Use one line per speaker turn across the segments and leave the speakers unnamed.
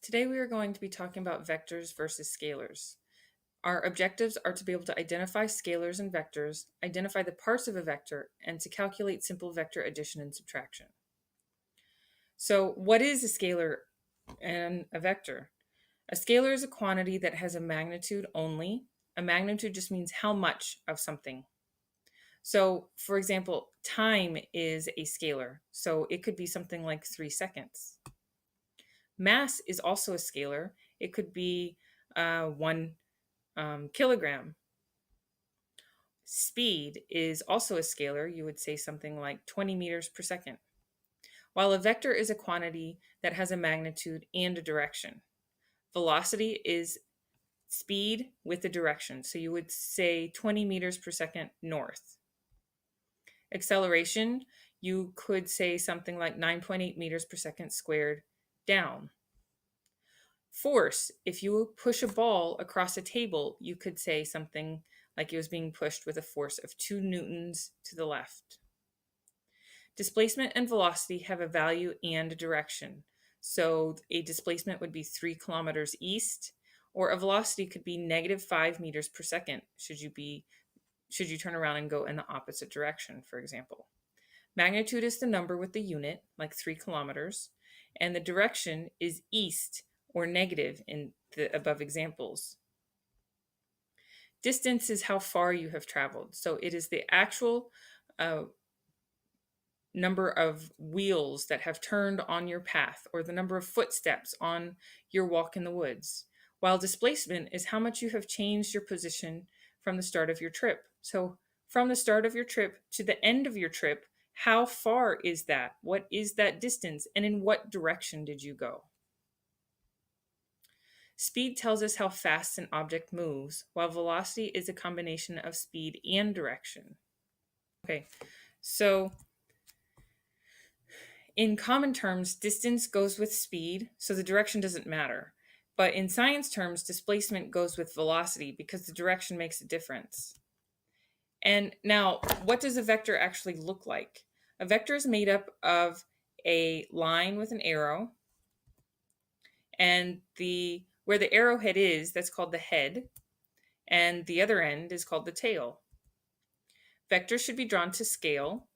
Today we are going to be talking about vectors versus scalars. Our objectives are to be able to identify scalars and vectors, identify the parts of a vector, and to calculate simple vector addition and subtraction. So what is a scalar and a vector? A scalar is a quantity that has a magnitude only. A magnitude just means how much of something. So for example, time is a scalar. So it could be something like 3 seconds. Mass is also a scalar. It could be 1 kilogram. Speed is also a scalar. You would say something like 20 meters per second. While a vector is a quantity that has a magnitude and a direction. Velocity is speed with a direction. So you would say 20 meters per second north. Acceleration, you could say something like 9.8 meters per second squared down. Force, if you push a ball across a table, you could say something like it was being pushed with a force of 2 newtons to the left. Displacement and velocity have a value and a direction. So a displacement would be 3 kilometers east, or a velocity could be -5 meters per second should you turn around and go in the opposite direction, for example. Magnitude is the number with the unit, like 3 kilometers, and the direction is east or negative in the above examples. Distance is how far you have traveled. So it is the actual number of wheels that have turned on your path or the number of footsteps on your walk in the woods. While displacement is how much you have changed your position from the start of your trip. So from the start of your trip to the end of your trip, how far is that? What is that distance? And in what direction did you go? Speed tells us how fast an object moves, while velocity is a combination of speed and direction. Okay, so in common terms, distance goes with speed, so the direction doesn't matter. But in science terms, displacement goes with velocity because the direction makes a difference. And now, what does a vector actually look like? A vector is made up of a line with an arrow, and where the arrowhead is, that's called the head, and the other end is called the tail. Vectors should be drawn to scale.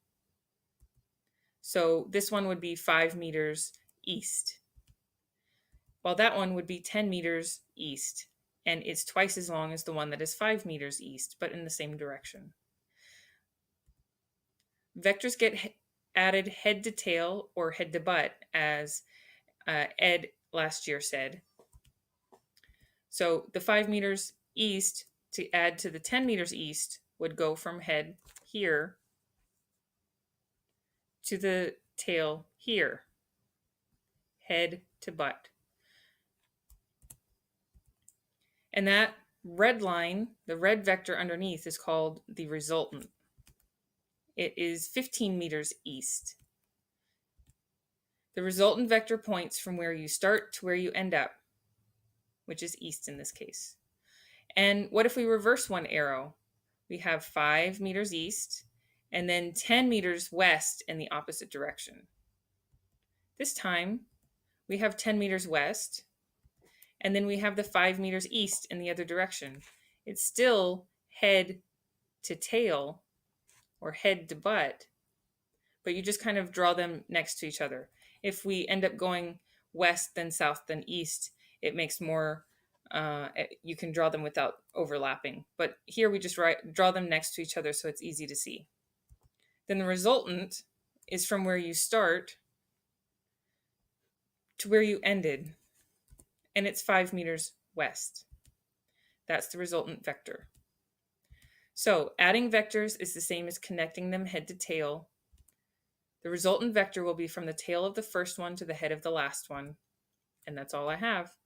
So this one would be 5 meters east, while that one would be 10 meters east, and it's twice as long as the one that is 5 meters east, but in the same direction. Vectors get added head to tail or head to butt, as Ed last year said. So the 5 meters east to add to the 10 meters east would go from head here to the tail here, head to butt. And that red line, the red vector underneath, is called the resultant. It is 15 meters east. The resultant vector points from where you start to where you end up, which is east in this case. And what if we reverse one arrow? We have 5 meters east and then 10 meters west in the opposite direction. This time we have 10 meters west, and then we have the 5 meters east in the other direction. It's still head to tail or head to butt, but you just kind of draw them next to each other. If we end up going west, then south, then east, it makes more, you can draw them without overlapping. But here we just draw them next to each other so it's easy to see. Then the resultant is from where you start to where you ended, and it's 5 meters west. That's the resultant vector. So adding vectors is the same as connecting them head to tail. The resultant vector will be from the tail of the first one to the head of the last one. And that's all I have.